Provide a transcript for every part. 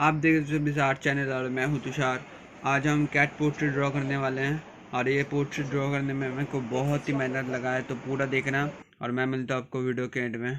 आप देख रहे हो बिज़ार चैनल और मैं हूँ तुषार। आज हम कैट पोर्ट्रेट ड्रॉ करने वाले हैं और ये पोर्ट्रेट ड्रॉ करने में मेरे को बहुत ही मेहनत लगा है, तो पूरा देखना और मैं मिलता हूँ आपको वीडियो के एंड में।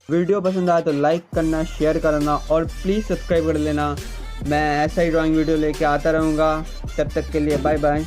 वीडियो पसंद आया तो लाइक करना, शेयर करना और प्लीज़ सब्सक्राइब कर लेना। मैं ऐसा ही ड्राइंग वीडियो लेके आता रहूँगा। तब तक के लिए बाय बाय।